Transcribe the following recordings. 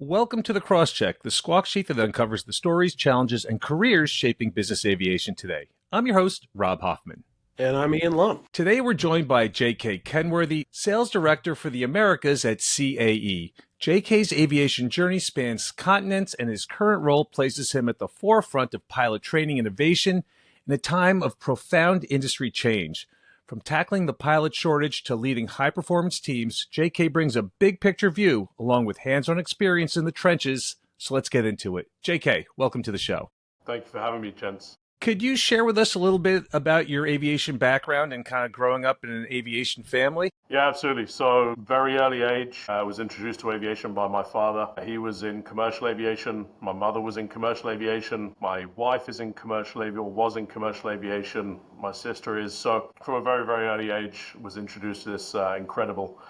Welcome to the Crosscheck, the squawk sheet that uncovers the stories, challenges, and careers shaping business aviation today. I'm your host, Rob Hoffman. And I'm Ian Lumpp. Today we're joined by J.K. Kenworthy, Sales Director for the Americas at CAE. J.K.'s aviation journey spans continents, and his current role places him at the forefront of pilot training innovation in a time of profound industry change. From tackling the pilot shortage to leading high-performance teams, J.K. brings a big-picture view along with hands-on experience in the trenches. So let's get into it. J.K., welcome to the show. Thank you for having me, gents. Could you share with us a little bit about your aviation background and kind of growing up in an aviation family? Yeah, absolutely. So, very early age, I was introduced to aviation by my father. He was in commercial aviation. My mother was in commercial aviation. My wife is in commercial aviation, or was in commercial aviation. My sister is. So, from a very, very early age, was introduced to this incredible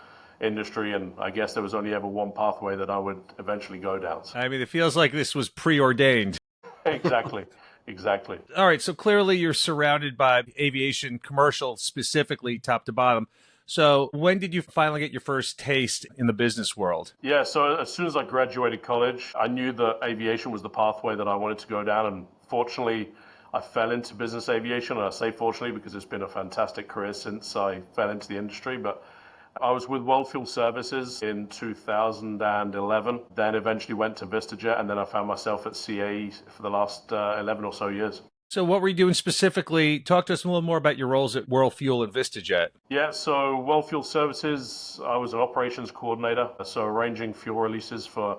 industry. And I guess there was only ever one pathway that I would eventually go down. I mean, it feels like this was preordained. Exactly. Exactly. All right. So clearly you're surrounded by aviation, commercial specifically, top to bottom. So when did you finally get your first taste in the business world? Yeah, so as soon as I graduated college, I knew that aviation was the pathway that I wanted to go down. And fortunately, I fell into business aviation. And I say fortunately because it's been a fantastic career since I fell into the industry. But I was with World Fuel Services in 2011, then eventually went to VistaJet, and then I found myself at CAE for the last 11 or so years. So what were you doing specifically? Talk to us a little more about your roles at World Fuel and VistaJet. Yeah, so World Fuel Services, I was an operations coordinator, so arranging fuel releases for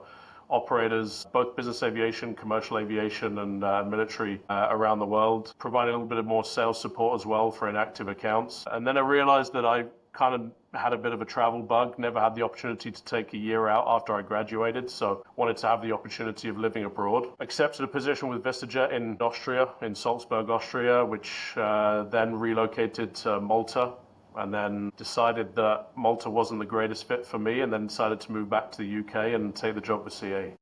operators, both business aviation, commercial aviation, and military around the world, providing a little bit of more sales support as well for inactive accounts. And then I realized that I kind of had a bit of a travel bug, never had the opportunity to take a year out after I graduated, so wanted to have the opportunity of living abroad. Accepted a position with VistaJet in Austria, in Salzburg, Austria, which then relocated to Malta, and then decided that Malta wasn't the greatest fit for me, and then decided to move back to the UK and take the job with CAE.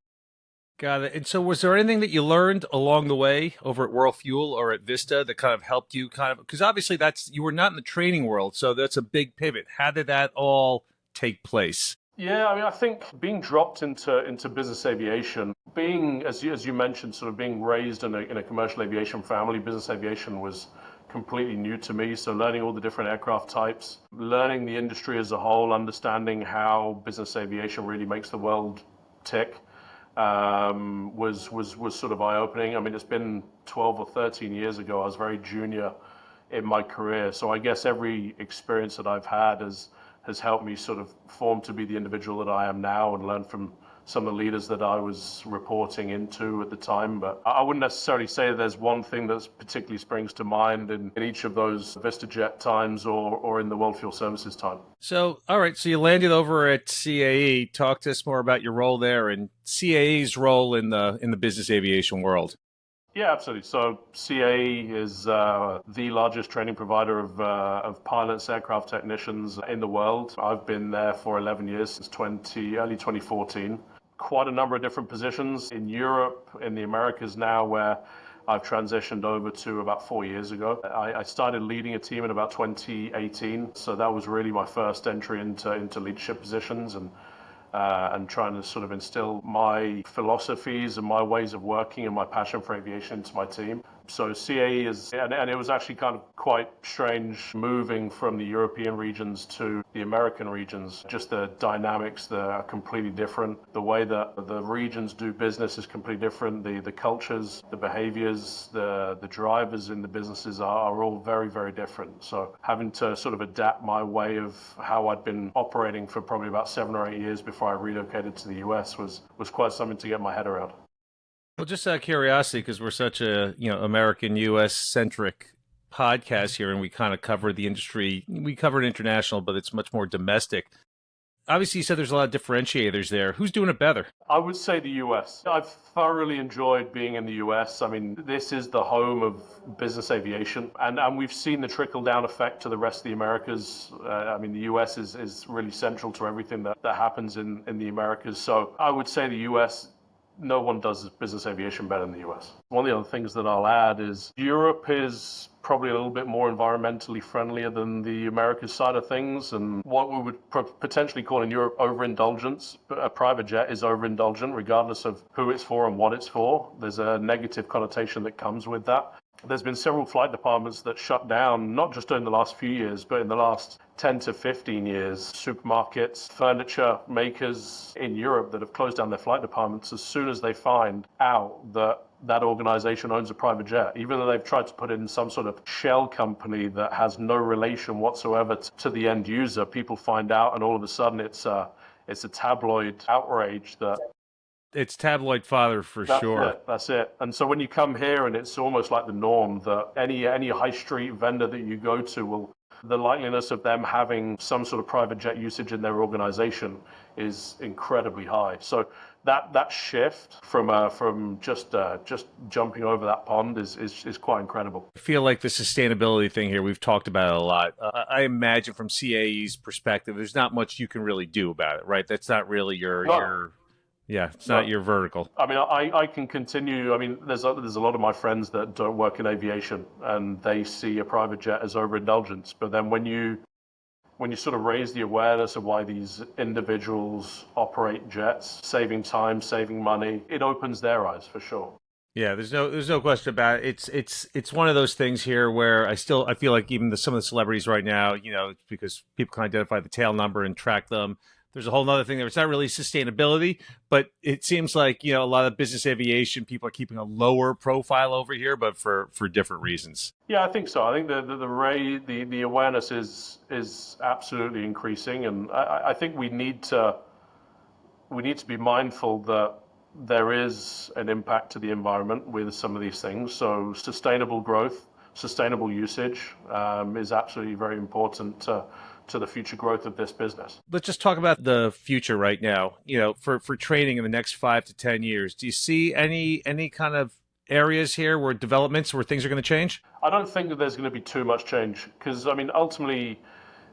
Got it. And so was there anything that you learned along the way over at World Fuel or at Vista that kind of helped you because obviously you were not in the training world, so that's a big pivot. How did that all take place? Yeah, I mean, I think being dropped into business aviation, being, as you mentioned, sort of being raised in a commercial aviation family, business aviation was completely new to me. So learning all the different aircraft types, learning the industry as a whole, understanding how business aviation really makes the world tick, was sort of eye-opening. I mean, it's been 12 or 13 years ago. I was very junior in my career. So I guess every experience that I've had has helped me sort of form to be the individual that I am now and learn from some of the leaders that I was reporting into at the time. But I wouldn't necessarily say there's one thing that particularly springs to mind in each of those VistaJet times or in the World Fuel Services time. So, all right, so you landed over at CAE. Talk to us more about your role there and CAE's role in the business aviation world. Yeah, absolutely. So CAE is the largest training provider of pilots, aircraft technicians in the world. I've been there for 11 years, since early 2014. Quite a number of different positions in Europe, in the Americas now, where I've transitioned over to about 4 years ago. I started leading a team in about 2018, so that was really my first entry into leadership positions and trying to sort of instill my philosophies and my ways of working and my passion for aviation into my team. So CAE and it was actually kind of quite strange moving from the European regions to the American regions. Just the dynamics that are completely different. The way that the regions do business is completely different. The cultures, the behaviors, the drivers in the businesses are all very, very different. So having to sort of adapt my way of how I'd been operating for probably about 7 or 8 years before I relocated to the US was quite something to get my head around. Well, just out of curiosity, because we're such a American U.S. centric podcast here, and we kind of cover the industry. We cover it international, but it's much more domestic. Obviously, you said there's a lot of differentiators there. Who's doing it better? I would say the US. I've thoroughly enjoyed being in the US. I mean, this is the home of business aviation, and we've seen the trickle-down effect to the rest of the Americas. I mean, the US is really central to everything that happens in the Americas. So I would say the US no one does business aviation better than the US. One of the other things that I'll add is Europe is probably a little bit more environmentally friendlier than the Americas side of things, and what we would potentially call in Europe overindulgence. But a private jet is overindulgent regardless of who it's for and what it's for. There's a negative connotation that comes with that. There's been several flight departments that shut down, not just in the last few years, but in the last 10 to 15 years. Supermarkets, furniture makers in Europe that have closed down their flight departments as soon as they find out that that organization owns a private jet, even though they've tried to put in some sort of shell company that has no relation whatsoever to the end user. People find out, and all of a sudden it's a tabloid outrage that It's tabloid fodder for sure. That's it. And so when you come here, and it's almost like the norm that any high street vendor that you go to will, the likeliness of them having some sort of private jet usage in their organization is incredibly high. So that shift from just jumping over that pond is quite incredible. I feel like the sustainability thing here, we've talked about it a lot. I imagine from CAE's perspective, there's not much you can really do about it, right? That's not really your yeah, it's not your vertical. I mean, I can continue. I mean, there's a lot of my friends that don't work in aviation, and they see a private jet as overindulgence. But then when you sort of raise the awareness of why these individuals operate jets, saving time, saving money, it opens their eyes for sure. Yeah, there's no question about it. It's one of those things here where I feel like even some of the celebrities right now, it's because people can identify the tail number and track them. There's a whole other thing there. It's not really sustainability, but it seems like, a lot of business aviation people are keeping a lower profile over here, but for different reasons. Yeah, I think so. I think the awareness is absolutely increasing, and I think we need to be mindful that there is an impact to the environment with some of these things. So sustainable growth, sustainable usage is absolutely very important to the future growth of this business. Let's just talk about the future right now. For training in the next 5 to 10 years, do you see any kind of areas here where developments where things are going to change? I don't think that there's going to be too much change because, I mean, ultimately,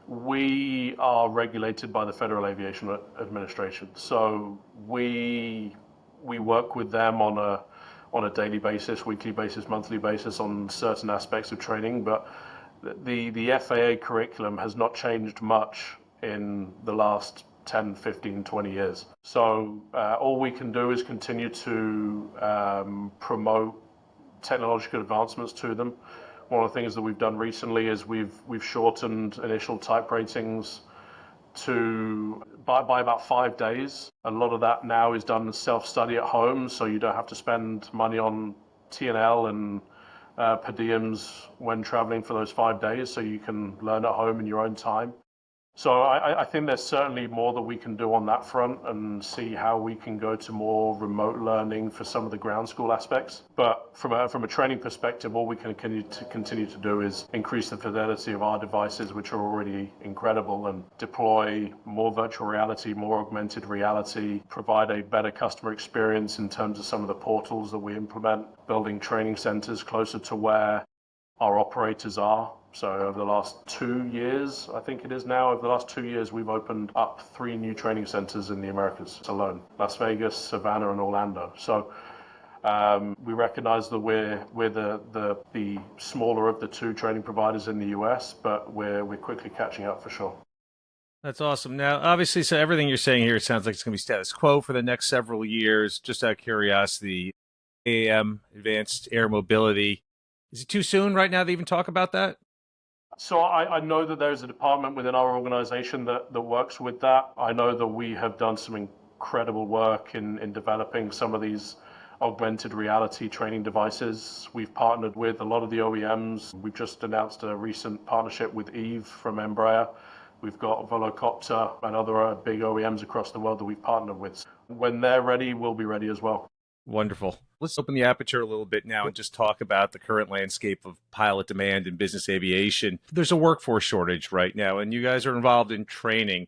we are regulated by the Federal Aviation Administration. So we work with them on a daily basis, weekly basis, monthly basis on certain aspects of training, but the FAA curriculum has not changed much in the last 10, 15, 20 years. So all we can do is continue to promote technological advancements to them. One of the things that we've done recently is we've shortened initial type ratings by about 5 days. A lot of that now is done self-study at home, so you don't have to spend money on T&L and per diems when traveling for those 5 days, so you can learn at home in your own time. So I think there's certainly more that we can do on that front and see how we can go to more remote learning for some of the ground school aspects. But from a training perspective, all we can continue to do is increase the fidelity of our devices, which are already incredible, and deploy more virtual reality, more augmented reality, provide a better customer experience in terms of some of the portals that we implement, building training centers closer to where our operators are. So over the last 2 years, I think it is now, over the last 2 years, we've opened up 3 new training centers in the Americas alone: Las Vegas, Savannah, and Orlando. So we recognize that we're the smaller of the 2 training providers in the US, but we're quickly catching up for sure. That's awesome. Now, obviously, so everything you're saying here sounds like it's going to be status quo for the next several years. Just out of curiosity, AAM, Advanced Air Mobility, is it too soon right now to even talk about that? So I know that there's a department within our organization that works with that. I know that we have done some incredible work in developing some of these augmented reality training devices. We've partnered with a lot of the OEMs. We've just announced a recent partnership with Eve from Embraer. We've got Volocopter and other big OEMs across the world that we've partnered with. When they're ready, we'll be ready as well. Wonderful. Let's open the aperture a little bit now and just talk about the current landscape of pilot demand in business aviation. There's a workforce shortage right now, and you guys are involved in training.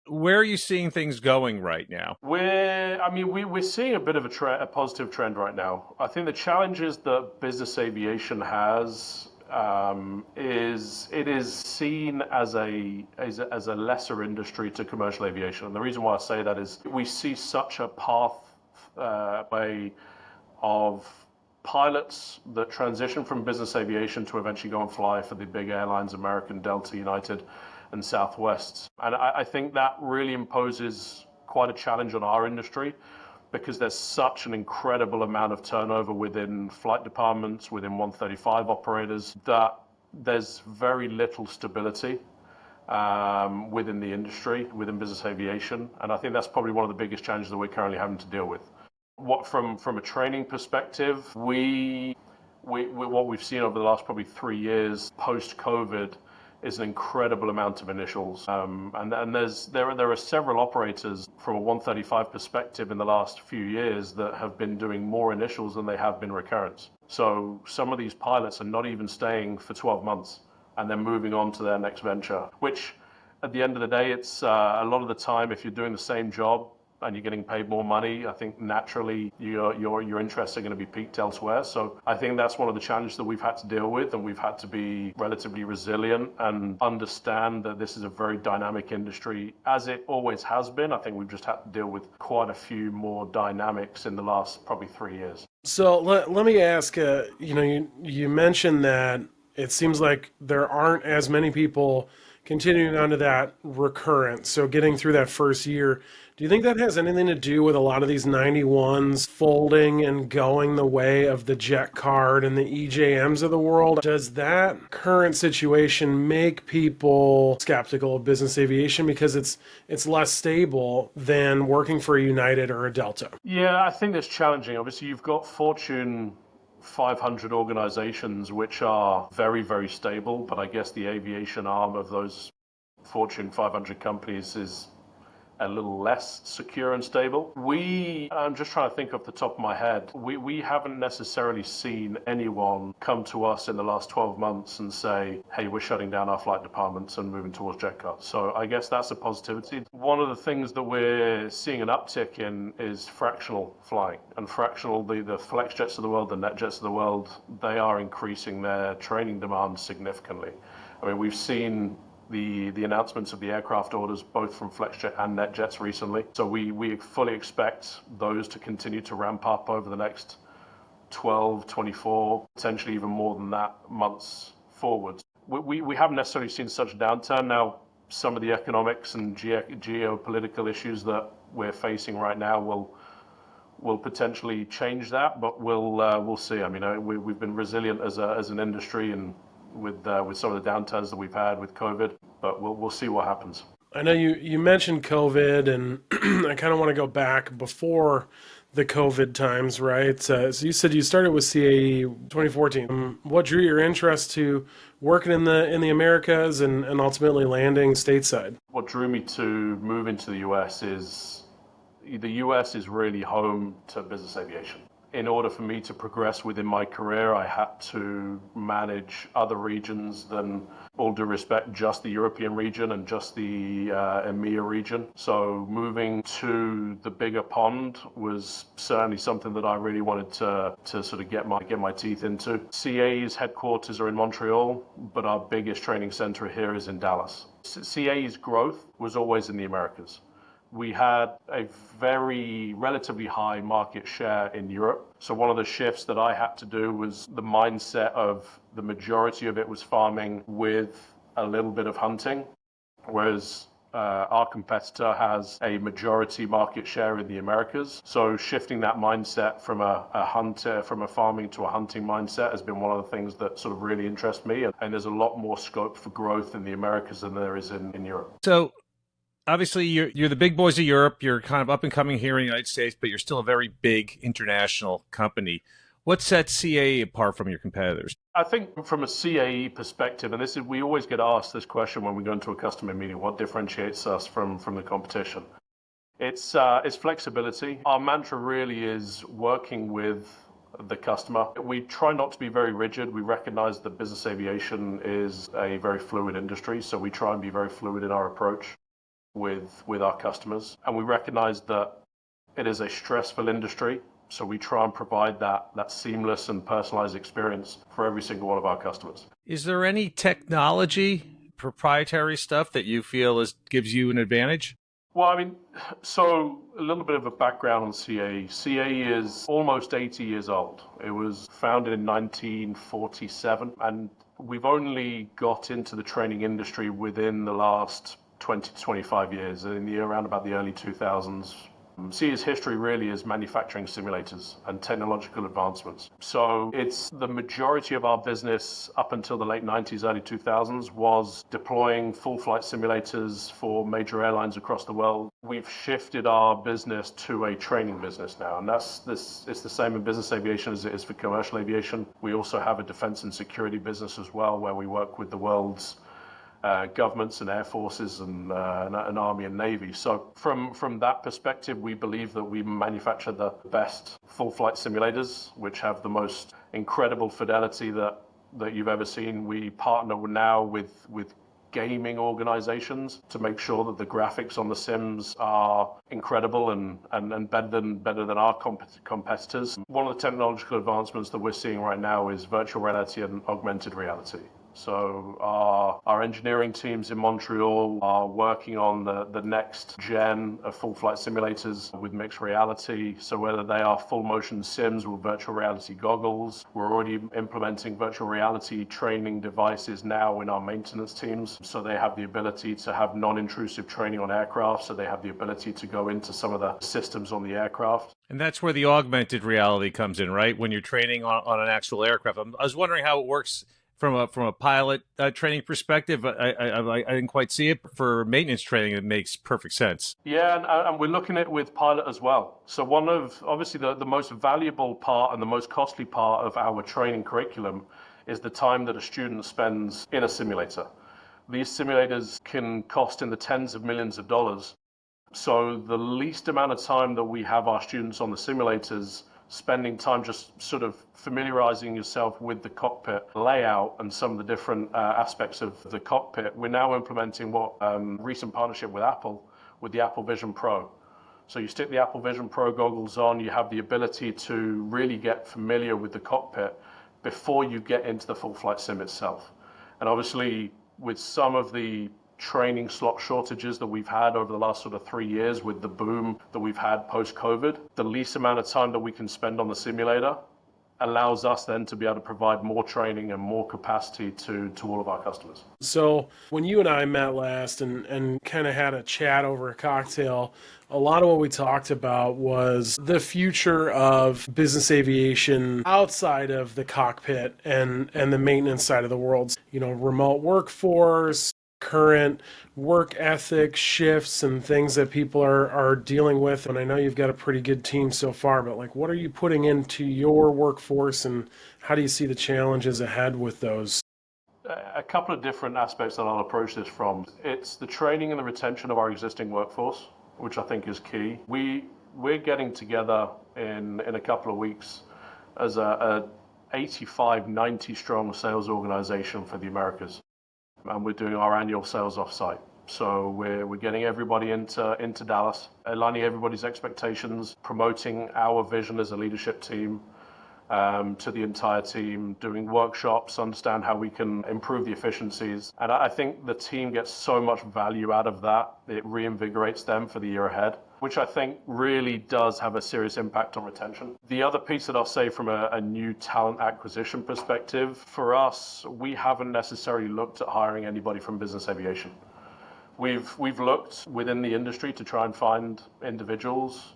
Where are you seeing things going right now? We're seeing a bit of a positive trend right now. I think the challenges that business aviation has is it is seen as a lesser industry to commercial aviation. And the reason why I say that is we see such a path way of pilots that transition from business aviation to eventually go and fly for the big airlines, American, Delta, United, and Southwest. And I think that really imposes quite a challenge on our industry because there's such an incredible amount of turnover within flight departments, within 135 operators, that there's very little stability within the industry, within business aviation. And I think that's probably one of the biggest challenges that we're currently having to deal with. What from a training perspective, what we've seen over the last probably 3 years post-COVID is an incredible amount of initials. And there are several operators from a 135 perspective in the last few years that have been doing more initials than they have been recurrents. So some of these pilots are not even staying for 12 months and then moving on to their next venture, which at the end of the day, it's a lot of the time, if you're doing the same job and you're getting paid more money, I think naturally your interests are going to be piqued elsewhere. So I think that's one of the challenges that we've had to deal with, and we've had to be relatively resilient and understand that this is a very dynamic industry, as it always has been. I think we've just had to deal with quite a few more dynamics in the last probably 3 years. So let me ask, you mentioned that it seems like there aren't as many people continuing on to that recurrence, so getting through that first year. Do you think that has anything to do with a lot of these 91s folding and going the way of the Jet Card and the EJMs of the world? Does that current situation make people skeptical of business aviation because it's less stable than working for a United or a Delta? Yeah, I think that's challenging. Obviously, you've got Fortune 500 organizations which are very, very stable, but I guess the aviation arm of those Fortune 500 companies is a little less secure and stable. I'm just trying to think off the top of my head, we haven't necessarily seen anyone come to us in the last 12 months and say, hey, we're shutting down our flight departments and moving towards jet cards. So I guess that's a positivity. One of the things that we're seeing an uptick in is fractional flying. And fractional, the flex jets of the world, the net jets of the world, they are increasing their training demand significantly. I mean, we've seen the announcements of the aircraft orders, both from FlexJet and NetJets recently. So we fully expect those to continue to ramp up over the next 12, 24, potentially even more than that months forward. We haven't necessarily seen such a downturn. Now, some of the economics and geopolitical issues that we're facing right now will potentially change that, but we'll see. I mean, we've been resilient as an industry, and with some of the downturns that we've had with COVID, but we'll see what happens. I know you mentioned COVID, and I kind of want to go back before the COVID times, right? So you said you started with CAE 2014. What drew your interest to working in the Americas and ultimately landing stateside? What drew me to move into the US is the US is really home to business aviation. In order for me to progress within my career, I had to manage other regions than, all due respect, just the European region and just the EMEA region. So moving to the bigger pond was certainly something that I really wanted to sort of get my teeth into. CAE's headquarters are in Montreal, but our biggest training center here is in Dallas. CAE's growth was always in the Americas. We had a very relatively high market share in Europe. So one of the shifts that I had to do was the mindset of the majority of it was farming with a little bit of hunting, whereas our competitor has a majority market share in the Americas. So shifting that mindset from from a farming to a hunting mindset has been one of the things that sort of really interest me. And there's a lot more scope for growth in the Americas than there is in Europe. So obviously, you're the big boys of Europe. You're kind of up and coming here in the United States, but you're still a very big international company. What sets CAE apart from your competitors? I think from a CAE perspective, and we always get asked this question when we go into a customer meeting, what differentiates us from the competition? It's flexibility. Our mantra really is working with the customer. We try not to be very rigid. We recognize that business aviation is a very fluid industry, so we try and be very fluid in our approach with our customers. And we recognize that it is a stressful industry, so we try and provide that seamless and personalized experience for every single one of our customers. Is there any technology, proprietary stuff that you feel gives you an advantage? Well, I mean, so a little bit of a background on CAE. CAE is almost 80 years old. It was founded in 1947, and we've only got into the training industry within the last 20 to 25 years, around about the early 2000s. CAE's history really is manufacturing simulators and technological advancements. So it's the majority of our business up until the late 90s, early 2000s was deploying full flight simulators for major airlines across the world. We've shifted our business to a training business now, and it's the same in business aviation as it is for commercial aviation. We also have a defense and security business as well, where we work with the world's governments and air forces and army and navy. So from that perspective, we believe that we manufacture the best full flight simulators, which have the most incredible fidelity that you've ever seen. We partner now with gaming organizations to make sure that the graphics on the sims are incredible and better than our competitors. One of the technological advancements that we're seeing right now is virtual reality and augmented reality. So our engineering teams in Montreal are working on the next gen of full flight simulators with mixed reality. So whether they are full motion sims with virtual reality goggles, we're already implementing virtual reality training devices now in our maintenance teams. So they have the ability to have non-intrusive training on aircraft. So they have the ability to go into some of the systems on the aircraft. And that's where the augmented reality comes in, right? When you're training on an actual aircraft. I was wondering how it works from a pilot training perspective. I didn't quite see it. For maintenance training, it makes perfect sense. Yeah, and we're looking at it with pilot as well. So one of, obviously, the most valuable part and the most costly part of our training curriculum is the time that a student spends in a simulator. These simulators can cost in the tens of millions of dollars. So the least amount of time that we have our students on the simulators spending time just sort of familiarizing yourself with the cockpit layout and some of the different aspects of the cockpit. We're now implementing recent partnership with Apple, with the Apple Vision Pro. So you stick the Apple Vision Pro goggles on, you have the ability to really get familiar with the cockpit before you get into the full flight sim itself. And obviously, with some of the training slot shortages that we've had over the last sort of 3 years with the boom that we've had post-COVID, the least amount of time that we can spend on the simulator allows us then to be able to provide more training and more capacity to all of our customers. So when you and I met last and kind of had a chat over a cocktail, a lot of what we talked about was the future of business aviation outside of the cockpit and the maintenance side of the world. You know, remote workforce, current work ethic shifts and things that people are dealing with. And I know you've got a pretty good team so far, but like, what are you putting into your workforce and how do you see the challenges ahead with those? A couple of different aspects that I'll approach this from. It's the training and the retention of our existing workforce, which I think is key. We're getting together in a couple of weeks as a 85, 90 strong sales organization for the Americas. And we're doing our annual sales offsite. So we're getting everybody into Dallas, aligning everybody's expectations, promoting our vision as a leadership team to the entire team, doing workshops, understand how we can improve the efficiencies. And I think the team gets so much value out of that. It reinvigorates them for the year ahead, which I think really does have a serious impact on retention. The other piece that I'll say from a new talent acquisition perspective, for us, we haven't necessarily looked at hiring anybody from business aviation. We've looked within the industry to try and find individuals.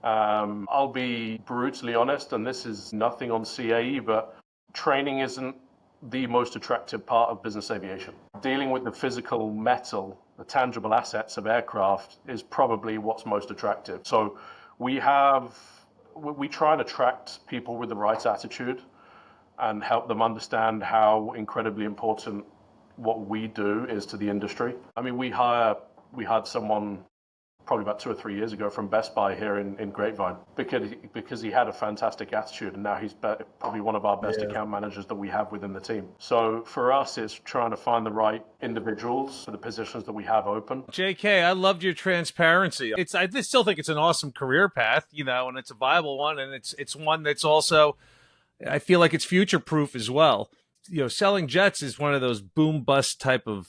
I'll be brutally honest, and this is nothing on CAE, but training isn't the most attractive part of business aviation. Dealing with the physical metal, the tangible assets of aircraft is probably what's most attractive. So we try and attract people with the right attitude and help them understand how incredibly important what we do is to the industry. I mean, we hired someone probably about 2 or 3 years ago from Best Buy here in Grapevine because he had a fantastic attitude, and now he's probably one of our best account managers that we have within the team. So for us, it's trying to find the right individuals for the positions that we have open. JK, I loved your transparency. I still think it's an awesome career path, you know, and it's a viable one, and it's one that's also, I feel like it's future proof as well. selling jets is one of those boom bust type of,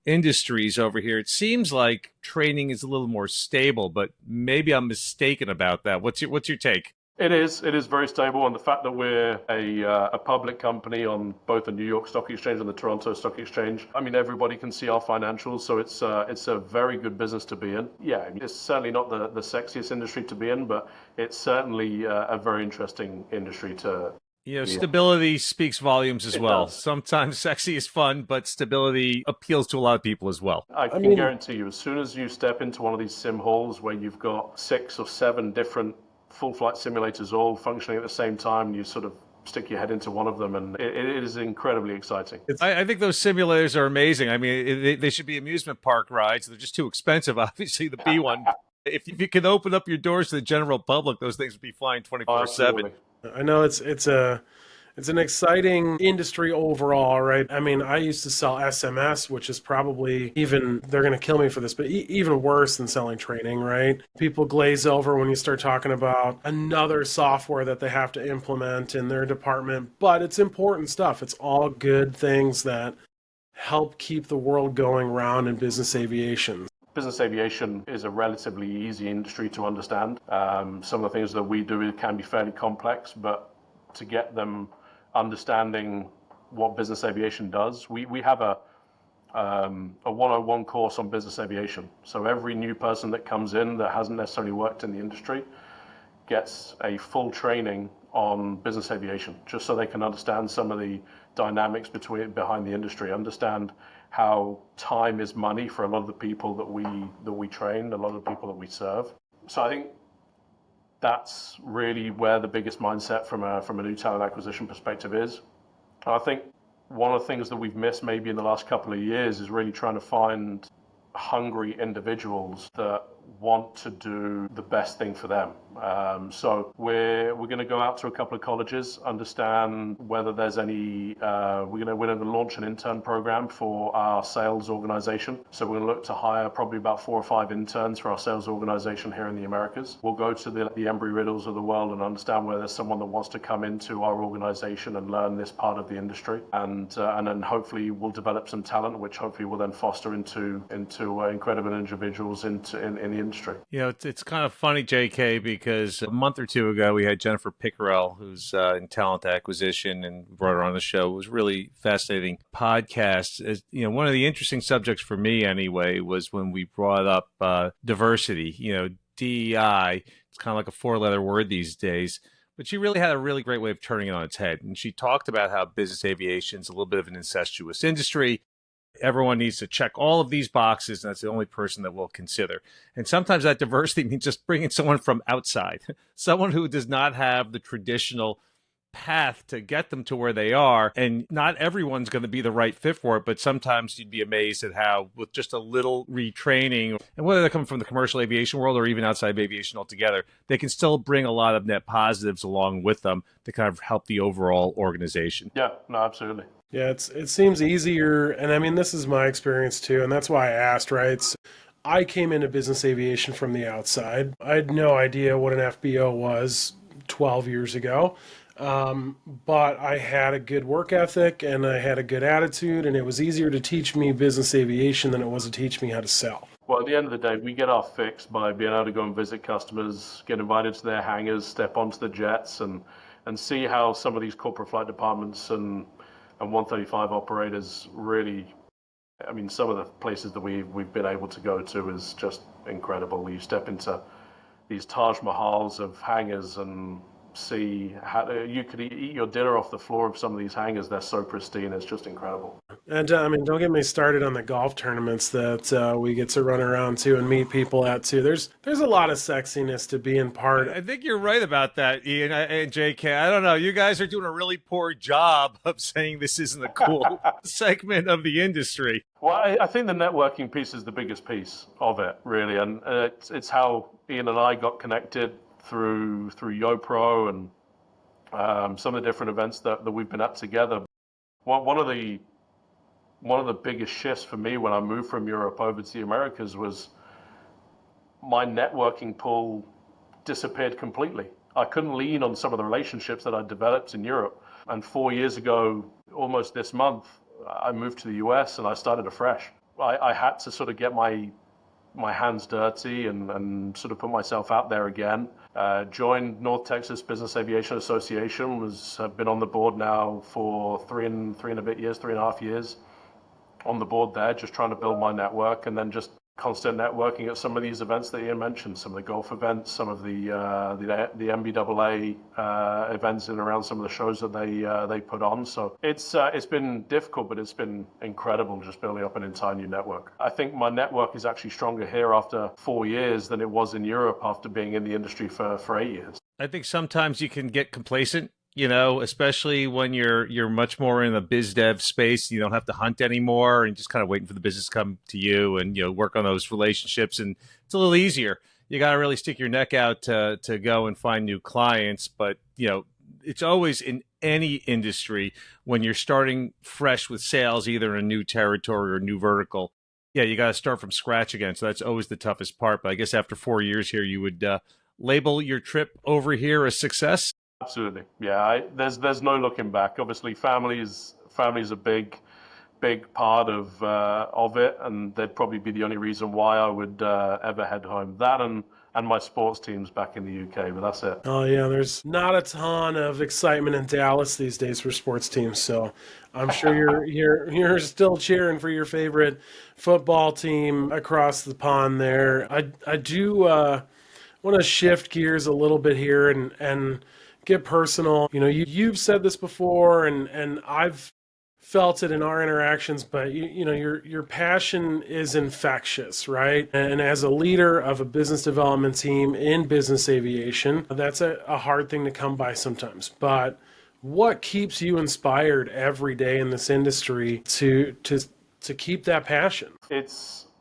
industries over here. It seems like training is a little more stable, but maybe I'm mistaken about that. What's your take? It is very stable, and the fact that we're a public company on both the New York Stock Exchange and the Toronto Stock Exchange. I mean, everybody can see our financials, so it's a very good business to be in. Yeah, I mean, it's certainly not the sexiest industry to be in, but it's certainly a very interesting industry to. Stability speaks volumes as well. Does. Sometimes sexy is fun, but stability appeals to a lot of people as well. I can guarantee you, as soon as you step into one of these sim halls where you've got 6 or 7 different full flight simulators all functioning at the same time, you sort of stick your head into one of them, and it is incredibly exciting. I think those simulators are amazing. I mean, they should be amusement park rides. They're just too expensive, obviously, the B1. If you can open up your doors to the general public, those things would be flying 24/7. I know it's an exciting industry overall, right? I mean, I used to sell SMS, which is probably they're going to kill me for this, but even worse than selling training, right? People glaze over when you start talking about another software that they have to implement in their department, but it's important stuff. It's all good things that help keep the world going round in business aviation. Business aviation is a relatively easy industry to understand. Some of the things that we do can be fairly complex, but to get them understanding what business aviation does, we have a 101 course on business aviation. So every new person that comes in that hasn't necessarily worked in the industry gets a full training on business aviation, just so they can understand some of the dynamics behind the industry, understand how time is money for a lot of the people that we train, a lot of the people that we serve. So I think that's really where the biggest mindset from a new talent acquisition perspective is. And I think one of the things that we've missed maybe in the last couple of years is really trying to find hungry individuals that want to do the best thing for them. So we're going to go out to a couple of colleges, understand whether there's any. We're going to launch an intern program for our sales organization. So we're going to look to hire probably about 4 or 5 interns for our sales organization here in the Americas. We'll go to the Embry-Riddles of the world and understand whether there's someone that wants to come into our organization and learn this part of the industry, and then hopefully we'll develop some talent, which hopefully will then foster into incredible individuals in the industry. It's kind of funny, JK, because a month or two ago we had Jennifer Pickerel, who's in talent acquisition, and brought her on the show. It was really fascinating podcast. One of the interesting subjects for me anyway was when we brought up diversity. DEI. It's kind of like a 4-letter word these days. But she really had a really great way of turning it on its head. And she talked about how business aviation is a little bit of an incestuous industry. Everyone needs to check all of these boxes, and that's the only person that we'll consider. And sometimes that diversity means just bringing someone from outside, someone who does not have the traditional path to get them to where they are. And not everyone's going to be the right fit for it, but sometimes you'd be amazed at how, with just a little retraining, and whether they're coming from the commercial aviation world or even outside of aviation altogether, they can still bring a lot of net positives along with them to kind of help the overall organization. Yeah, no, absolutely. Yeah, it seems easier, and I mean, this is my experience too, and that's why I asked, right? I came into business aviation from the outside. I had no idea what an FBO was 12 years ago, but I had a good work ethic, and I had a good attitude, and it was easier to teach me business aviation than it was to teach me how to sell. Well, at the end of the day, we get our fix by being able to go and visit customers, get invited to their hangars, step onto the jets, and see how some of these corporate flight departments and 135 operators really, I mean, some of the places that we've been able to go to is just incredible. You step into these Taj Mahals of hangars and see how you could eat your dinner off the floor of some of these hangars. They're so pristine. It's just incredible. And I mean, don't get me started on the golf tournaments that we get to run around to and meet people at too. There's a lot of sexiness to being part. I think you're right about that, Ian and JK. I don't know. You guys are doing a really poor job of saying this isn't a cool segment of the industry. Well, I think the networking piece is the biggest piece of it, really, and it's how Ian and I got connected through YoPro and some of the different events that we've been at together. One of the biggest shifts for me when I moved from Europe over to the Americas was my networking pool disappeared completely. I couldn't lean on some of the relationships that I developed in Europe. And 4 years ago, almost this month, I moved to the US and I started afresh. I had to sort of get my hands dirty and sort of put myself out there again. Joined North Texas Business Aviation Association, have been on the board now for three and a bit years, 3.5 years on the board there, just trying to build my network, and then just constant networking at some of these events that Ian mentioned, some of the golf events, some of the MBAA events in and around some of the shows that they put on. So it's been difficult, but it's been incredible just building up an entire new network. I think my network is actually stronger here after 4 years than it was in Europe after being in the industry for 8 years. I think sometimes you can get complacent, especially when you're much more in the biz dev space. You don't have to hunt anymore and just kind of waiting for the business to come to you and, work on those relationships. And it's a little easier. You got to really stick your neck out to go and find new clients. But, it's always in any industry when you're starting fresh with sales, either in a new territory or new vertical. Yeah, you got to start from scratch again. So that's always the toughest part. But I guess after 4 years here, you would label your trip over here a success. Absolutely, yeah. There's no looking back. Obviously, family's a big part of it, and they'd probably be the only reason why I would ever head home. That and my sports teams back in the UK, but that's it. Oh yeah, there's not a ton of excitement in Dallas these days for sports teams, so I'm sure you're still cheering for your favorite football team across the pond there. I do want to shift gears a little bit here and get personal. You've said this before, and I've felt it in our interactions, but your passion is infectious, right? And as a leader of a business development team in business aviation, that's a hard thing to come by sometimes. But what keeps you inspired every day in this industry to keep that passion?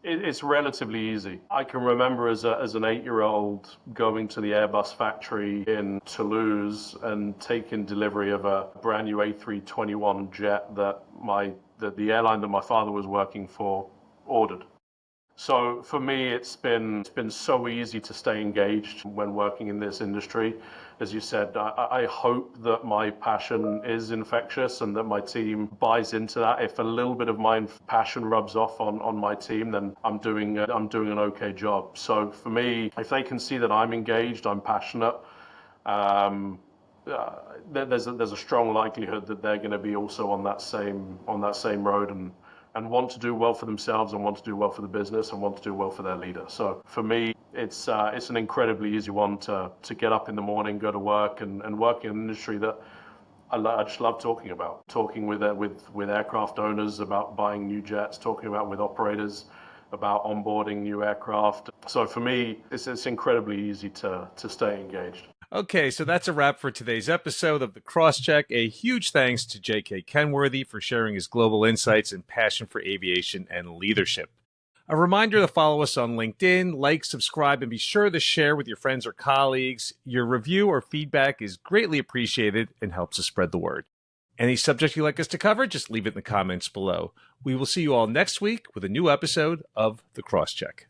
It's relatively easy. I can remember as an 8-year-old going to the Airbus factory in Toulouse and taking delivery of a brand new A321 jet that the airline that my father was working for ordered. So for me, it's been so easy to stay engaged when working in this industry. As you said, I hope that my passion is infectious and that my team buys into that. If a little bit of my passion rubs off on my team, then I'm doing an okay job. So for me, if they can see that I'm engaged, I'm passionate, there's a strong likelihood that they're going to be also on that same road and want to do well for themselves and want to do well for the business and want to do well for their leader. So for me, it's an incredibly easy one to get up in the morning, go to work and work in an industry that I just love talking about. Talking with aircraft owners about buying new jets, talking about with operators about onboarding new aircraft. So for me, it's incredibly easy to stay engaged. Okay, so that's a wrap for today's episode of The Crosscheck. A huge thanks to J.K. Kenworthy for sharing his global insights and passion for aviation and leadership. A reminder to follow us on LinkedIn, like, subscribe, and be sure to share with your friends or colleagues. Your review or feedback is greatly appreciated and helps us spread the word. Any subject you'd like us to cover, just leave it in the comments below. We will see you all next week with a new episode of The Crosscheck.